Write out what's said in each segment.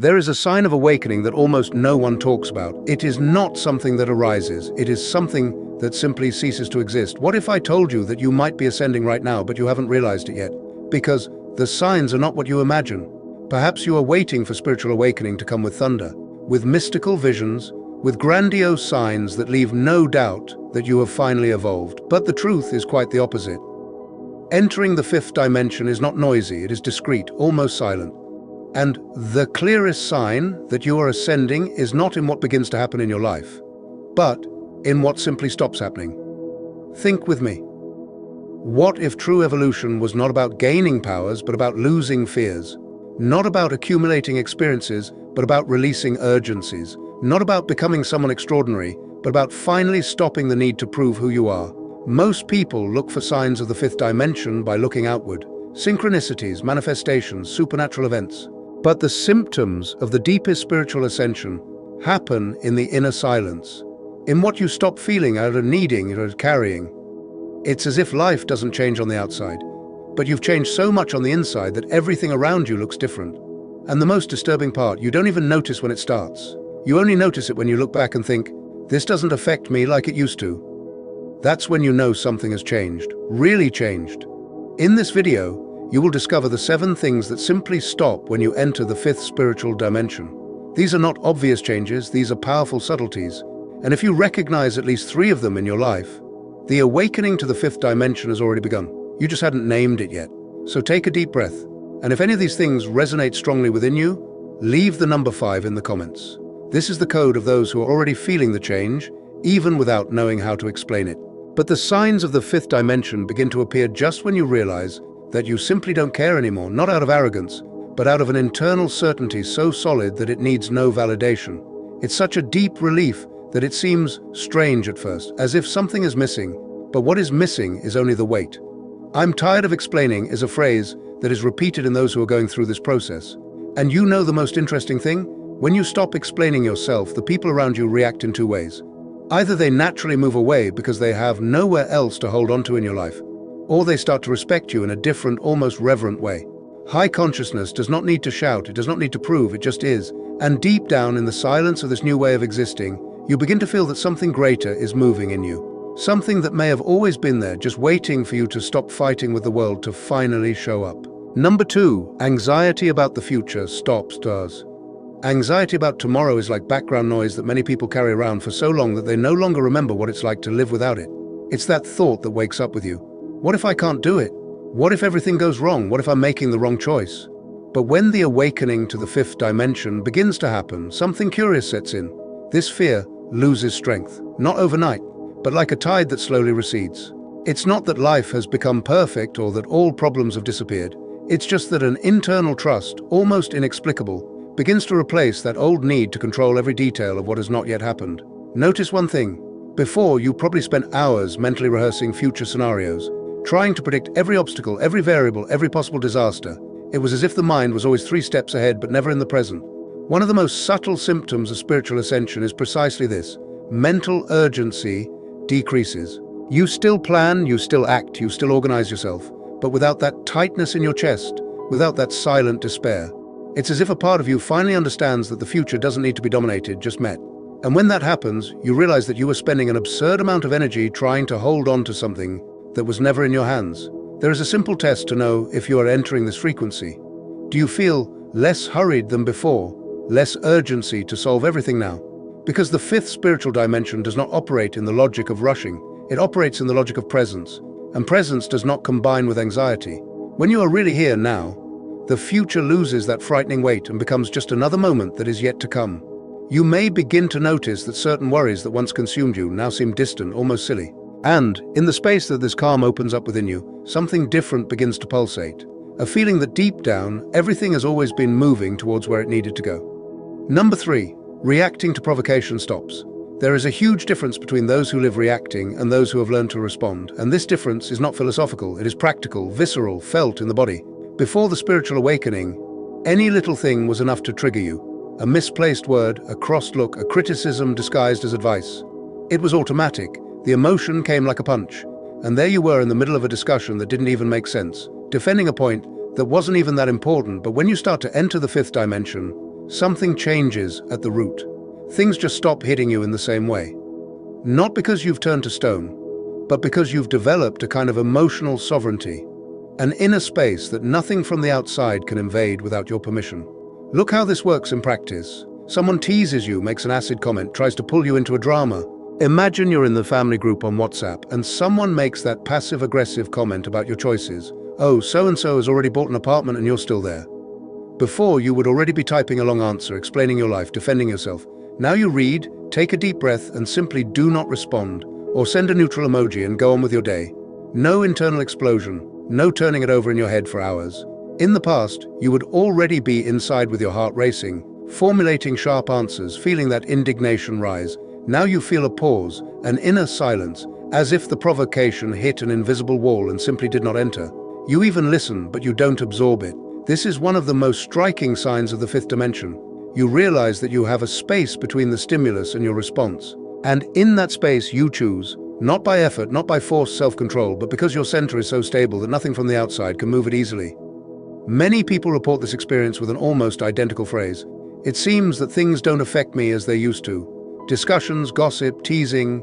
There is a sign of awakening that almost no one talks about. It is not something that arises. It is something that simply ceases to exist. What if I told you that you might be ascending right now, but you haven't realized it yet? Because the signs are not what you imagine. Perhaps you are waiting for spiritual awakening to come with thunder, with mystical visions, with grandiose signs that leave no doubt that you have finally evolved. But the truth is quite the opposite. Entering the fifth dimension is not noisy. It is discreet, almost silent. And the clearest sign that you are ascending is not in what begins to happen in your life, but in what simply stops happening. Think with me. What if true evolution was not about gaining powers, but about losing fears? Not about accumulating experiences, but about releasing urgencies. Not about becoming someone extraordinary, but about finally stopping the need to prove who you are. Most people look for signs of the fifth dimension by looking outward. Synchronicities, manifestations, supernatural events. But the symptoms of the deepest spiritual ascension happen in the inner silence, in what you stop feeling out of needing or carrying. It's as if life doesn't change on the outside, but you've changed so much on the inside that everything around you looks different. And the most disturbing part, you don't even notice when it starts. You only notice it when you look back and think, this doesn't affect me like it used to. That's when you know something has changed, really changed. In this video, you will discover the 7 things that simply stop when you enter the fifth spiritual dimension. These are not obvious changes, these are powerful subtleties. And if you recognize at least 3 of them in your life, the awakening to the fifth dimension has already begun. You just hadn't named it yet. So take a deep breath. And if any of these things resonate strongly within you, leave the number 5 in the comments. This is the code of those who are already feeling the change, even without knowing how to explain it. But the signs of the fifth dimension begin to appear just when you realize that you simply don't care anymore, not out of arrogance, but out of an internal certainty so solid that it needs no validation. It's such a deep relief that it seems strange at first, as if something is missing, but what is missing is only the weight. "I'm tired of explaining" is a phrase that is repeated in those who are going through this process. And you know the most interesting thing? When you stop explaining yourself, the people around you react in 2 ways. Either they naturally move away because they have nowhere else to hold on to in your life, or they start to respect you in a different, almost reverent way. High consciousness does not need to shout, it does not need to prove, it just is. And deep down in the silence of this new way of existing, you begin to feel that something greater is moving in you. Something that may have always been there, just waiting for you to stop fighting with the world to finally show up. Number 2, anxiety about the future stops. Anxiety about tomorrow is like background noise that many people carry around for so long that they no longer remember what it's like to live without it. It's that thought that wakes up with you. What if I can't do it? What if everything goes wrong? What if I'm making the wrong choice? But when the awakening to the fifth dimension begins to happen, something curious sets in. This fear loses strength, not overnight, but like a tide that slowly recedes. It's not that life has become perfect or that all problems have disappeared. It's just that an internal trust, almost inexplicable, begins to replace that old need to control every detail of what has not yet happened. Notice one thing. Before, you probably spent hours mentally rehearsing future scenarios, trying to predict every obstacle, every variable, every possible disaster. It was as if the mind was always 3 steps ahead, but never in the present. One of the most subtle symptoms of spiritual ascension is precisely this. Mental urgency decreases. You still plan, you still act, you still organize yourself, but without that tightness in your chest, without that silent despair. It's as if a part of you finally understands that the future doesn't need to be dominated, just met. And when that happens, you realize that you were spending an absurd amount of energy trying to hold on to something that was never in your hands. There is a simple test to know if you are entering this frequency. Do you feel less hurried than before, less urgency to solve everything now? Because the fifth spiritual dimension does not operate in the logic of rushing, it operates in the logic of presence, and presence does not combine with anxiety. When you are really here now, the future loses that frightening weight and becomes just another moment that is yet to come. You may begin to notice that certain worries that once consumed you now seem distant, almost silly. And, in the space that this calm opens up within you, something different begins to pulsate. A feeling that deep down, everything has always been moving towards where it needed to go. Number 3, reacting to provocation stops. There is a huge difference between those who live reacting and those who have learned to respond. And this difference is not philosophical, it is practical, visceral, felt in the body. Before the spiritual awakening, any little thing was enough to trigger you. A misplaced word, a crossed look, a criticism disguised as advice. It was automatic. The emotion came like a punch, and there you were in the middle of a discussion that didn't even make sense, defending a point that wasn't even that important. But when you start to enter the fifth dimension, something changes at the root. Things just stop hitting you in the same way. Not because you've turned to stone, but because you've developed a kind of emotional sovereignty, an inner space that nothing from the outside can invade without your permission. Look how this works in practice. Someone teases you, makes an acid comment, tries to pull you into a drama. Imagine you're in the family group on WhatsApp and someone makes that passive-aggressive comment about your choices. Oh, so-and-so has already bought an apartment and you're still there. Before, you would already be typing a long answer, explaining your life, defending yourself. Now you read, take a deep breath, and simply do not respond, or send a neutral emoji and go on with your day. No internal explosion, no turning it over in your head for hours. In the past, you would already be inside with your heart racing, formulating sharp answers, feeling that indignation rise. Now you feel a pause, an inner silence, as if the provocation hit an invisible wall and simply did not enter. You even listen, but you don't absorb it. This is one of the most striking signs of the fifth dimension. You realize that you have a space between the stimulus and your response. And in that space you choose, not by effort, not by forced self-control, but because your center is so stable that nothing from the outside can move it easily. Many people report this experience with an almost identical phrase. It seems that things don't affect me as they used to. Discussions, gossip, teasing,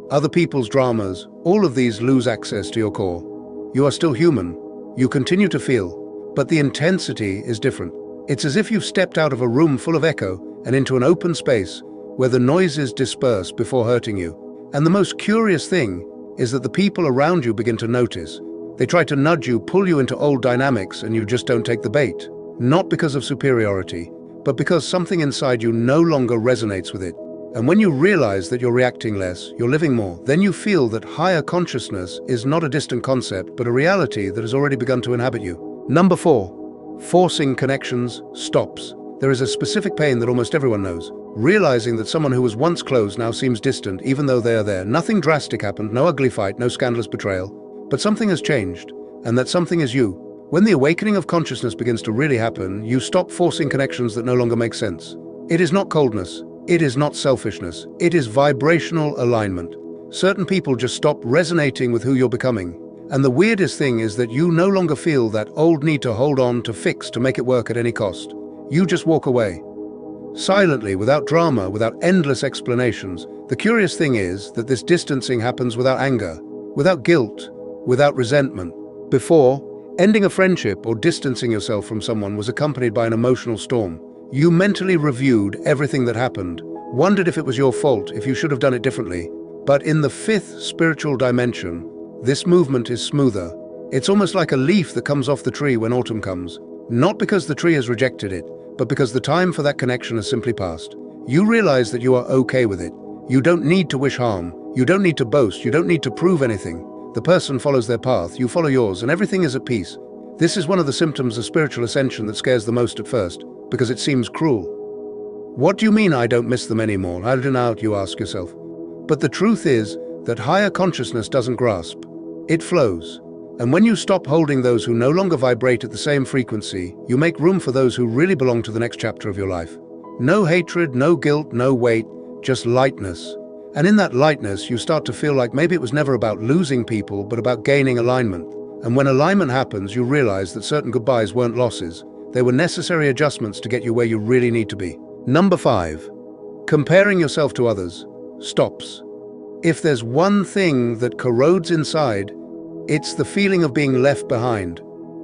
other people's dramas, all of these lose access to your core. You are still human. You continue to feel. But the intensity is different. It's as if you've stepped out of a room full of echo and into an open space where the noises disperse before hurting you. And the most curious thing is that the people around you begin to notice. They try to nudge you, pull you into old dynamics, and you just don't take the bait. Not because of superiority, but because something inside you no longer resonates with it. And when you realize that you're reacting less, you're living more, then you feel that higher consciousness is not a distant concept, but a reality that has already begun to inhabit you. Number 4, forcing connections stops. There is a specific pain that almost everyone knows. Realizing that someone who was once close now seems distant, even though they are there. Nothing drastic happened, no ugly fight, no scandalous betrayal. But something has changed, and that something is you. When the awakening of consciousness begins to really happen, you stop forcing connections that no longer make sense. It is not coldness. It is not selfishness. It is vibrational alignment. Certain people just stop resonating with who you're becoming. And the weirdest thing is that you no longer feel that old need to hold on, to fix, to make it work at any cost. You just walk away. Silently, without drama, without endless explanations. The curious thing is that this distancing happens without anger, without guilt, without resentment. Before, ending a friendship or distancing yourself from someone was accompanied by an emotional storm. You mentally reviewed everything that happened, wondered if it was your fault, if you should have done it differently. But in the fifth spiritual dimension, this movement is smoother. It's almost like a leaf that comes off the tree when autumn comes. Not because the tree has rejected it, but because the time for that connection has simply passed. You realize that you are okay with it. You don't need to wish harm. You don't need to boast. You don't need to prove anything. The person follows their path, you follow yours, and everything is at peace. This is one of the symptoms of spiritual ascension that scares the most at first, because it seems cruel. What do you mean I don't miss them anymore? How do now, you ask yourself. But the truth is that higher consciousness doesn't grasp. It flows. And when you stop holding those who no longer vibrate at the same frequency, you make room for those who really belong to the next chapter of your life. No hatred, no guilt, no weight, just lightness. And in that lightness, you start to feel like maybe it was never about losing people, but about gaining alignment. And when alignment happens, you realize that certain goodbyes weren't losses. They were necessary adjustments to get you where you really need to be. Number 5, comparing yourself to others stops. If there's one thing that corrodes inside, it's the feeling of being left behind.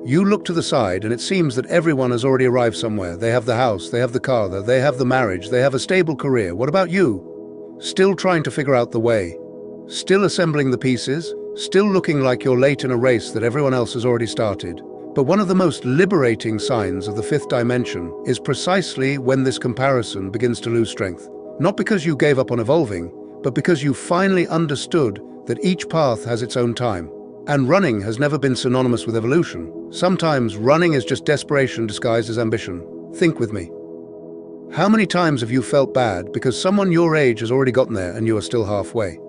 You look to the side and it seems that everyone has already arrived somewhere. They have the house, they have the car, they have the marriage, they have a stable career. What about you? Still trying to figure out the way. Still assembling the pieces. Still looking like you're late in a race that everyone else has already started. But one of the most liberating signs of the fifth dimension is precisely when this comparison begins to lose strength. Not because you gave up on evolving, but because you finally understood that each path has its own time. And running has never been synonymous with evolution. Sometimes running is just desperation disguised as ambition. Think with me. How many times have you felt bad because someone your age has already gotten there and you are still halfway?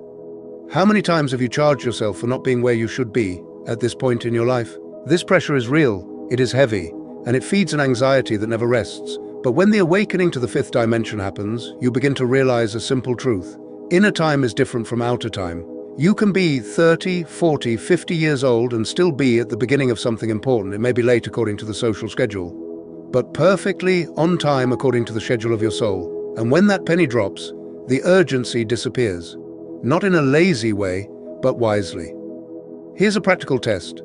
How many times have you charged yourself for not being where you should be at this point in your life? This pressure is real, it is heavy, and it feeds an anxiety that never rests. But when the awakening to the fifth dimension happens, you begin to realize a simple truth. Inner time is different from outer time. You can be 30, 40, 50 years old and still be at the beginning of something important. It may be late according to the social schedule. but perfectly on time according to the schedule of your soul. And when that penny drops, the urgency disappears. Not in a lazy way, but wisely. Here's a practical test.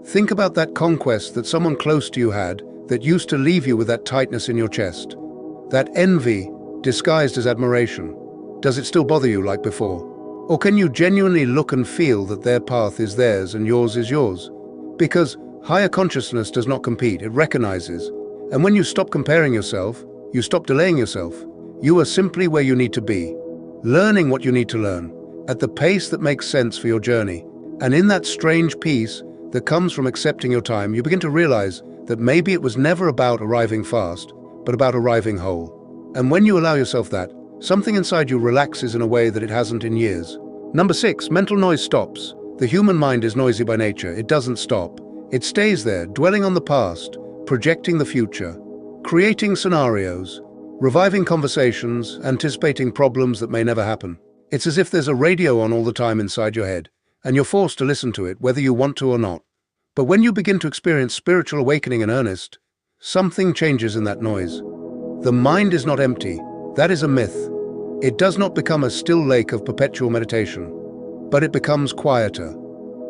Think about that conquest that someone close to you had that used to leave you with that tightness in your chest. That envy disguised as admiration. Does it still bother you like before? Or can you genuinely look and feel that their path is theirs and yours is yours? Because higher consciousness does not compete, it recognizes. And when you stop comparing yourself, you stop delaying yourself. You are simply where you need to be, learning what you need to learn, at the pace that makes sense for your journey. And in that strange peace that comes from accepting your time, you begin to realize that maybe it was never about arriving fast, but about arriving whole. And when you allow yourself that, something inside you relaxes in a way that it hasn't in years. Number 6, mental noise stops. The human mind is noisy by nature. It doesn't stop. It stays there, dwelling on the past, projecting the future, creating scenarios, reviving conversations, anticipating problems that may never happen. It's as if there's a radio on all the time inside your head, and you're forced to listen to it, whether you want to or not. But when you begin to experience spiritual awakening in earnest, something changes in that noise. The mind is not empty. That is a myth. It does not become a still lake of perpetual meditation, but it becomes quieter.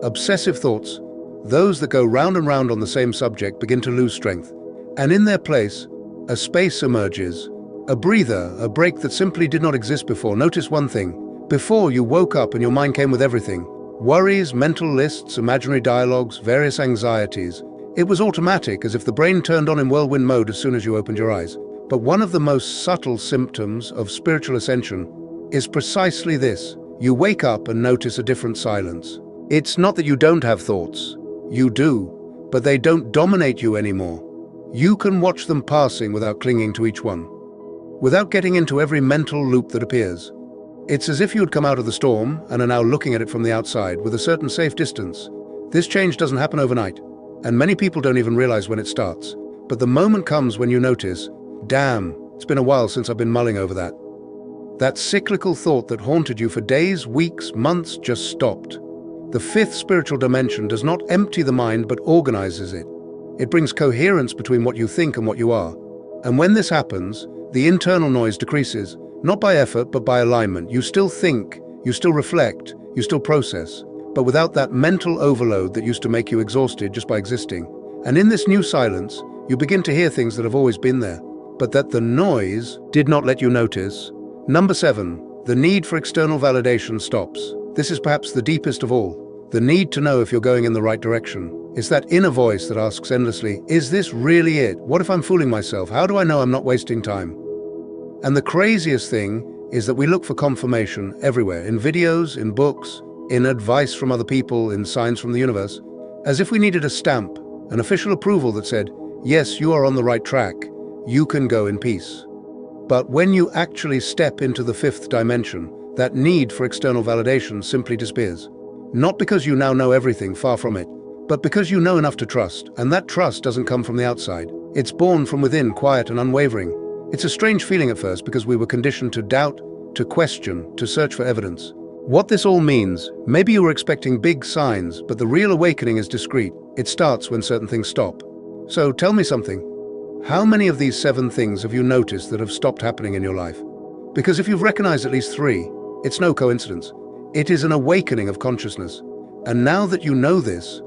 Obsessive thoughts, those that go round and round on the same subject, begin to lose strength. And in their place, a space emerges, a breather, a break that simply did not exist before. Notice one thing. Before, you woke up and your mind came with everything. Worries, mental lists, imaginary dialogues, various anxieties. It was automatic, as if the brain turned on in whirlwind mode as soon as you opened your eyes. But one of the most subtle symptoms of spiritual ascension is precisely this. You wake up and notice a different silence. It's not that you don't have thoughts. You do, but they don't dominate you anymore. You can watch them passing without clinging to each one, without getting into every mental loop that appears. It's as if you had come out of the storm and are now looking at it from the outside with a certain safe distance. This change doesn't happen overnight, and many people don't even realize when it starts. But the moment comes when you notice, damn, it's been a while since I've been mulling over that. That cyclical thought that haunted you for days, weeks, months just stopped. The fifth spiritual dimension does not empty the mind but organizes it. It brings coherence between what you think and what you are. And when this happens, the internal noise decreases, not by effort but by alignment. You still think, you still reflect, you still process, but without that mental overload that used to make you exhausted just by existing. And in this new silence, you begin to hear things that have always been there, but that the noise did not let you notice. Number 7, the need for external validation stops. This is perhaps the deepest of all. The need to know if you're going in the right direction. It's that inner voice that asks endlessly, is this really it? What if I'm fooling myself? How do I know I'm not wasting time? And the craziest thing is that we look for confirmation everywhere, in videos, in books, in advice from other people, in signs from the universe, as if we needed a stamp, an official approval that said, yes, you are on the right track, you can go in peace. But when you actually step into the fifth dimension, that need for external validation simply disappears. Not because you now know everything, far from it, but because you know enough to trust, and that trust doesn't come from the outside. It's born from within, quiet and unwavering. It's a strange feeling at first because we were conditioned to doubt, to question, to search for evidence. What this all means, maybe you were expecting big signs, but the real awakening is discreet. It starts when certain things stop. So tell me something. How many of these 7 things have you noticed that have stopped happening in your life? Because if you've recognized at least 3, it's no coincidence. It is an awakening of consciousness. And now that you know this,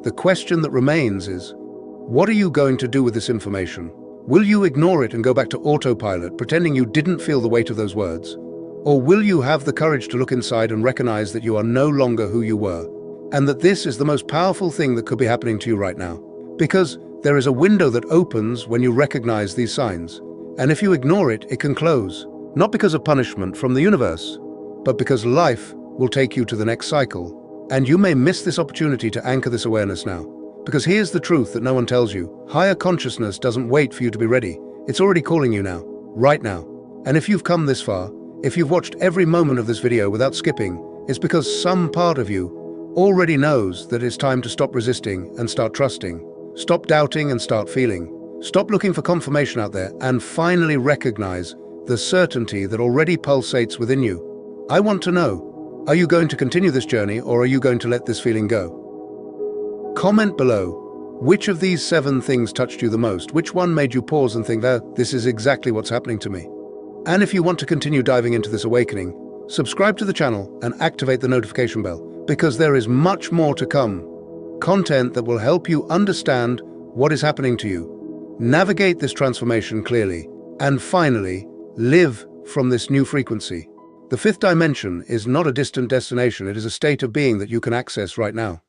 the question that remains is, what are you going to do with this information? Will you ignore it and go back to autopilot, pretending you didn't feel the weight of those words? Or will you have the courage to look inside and recognize that you are no longer who you were, and that this is the most powerful thing that could be happening to you right now? Because there is a window that opens when you recognize these signs, and if you ignore it, it can close. Not because of punishment from the universe, but because life will take you to the next cycle. And you may miss this opportunity to anchor this awareness now. Because here's the truth that no one tells you. Higher consciousness doesn't wait for you to be ready. It's already calling you now, right now. And if you've come this far, if you've watched every moment of this video without skipping, it's because some part of you already knows that it's time to stop resisting and start trusting. Stop doubting and start feeling. Stop looking for confirmation out there and finally recognize the certainty that already pulsates within you. I want to know, are you going to continue this journey or are you going to let this feeling go? Comment below. Which of these 7 things touched you the most? Which one made you pause and think that this is exactly what's happening to me? And if you want to continue diving into this awakening, subscribe to the channel and activate the notification bell, because there is much more to come. Content that will help you understand what is happening to you, navigate this transformation clearly, and finally, live from this new frequency. The 5th dimension is not a distant destination, it is a state of being that you can access right now.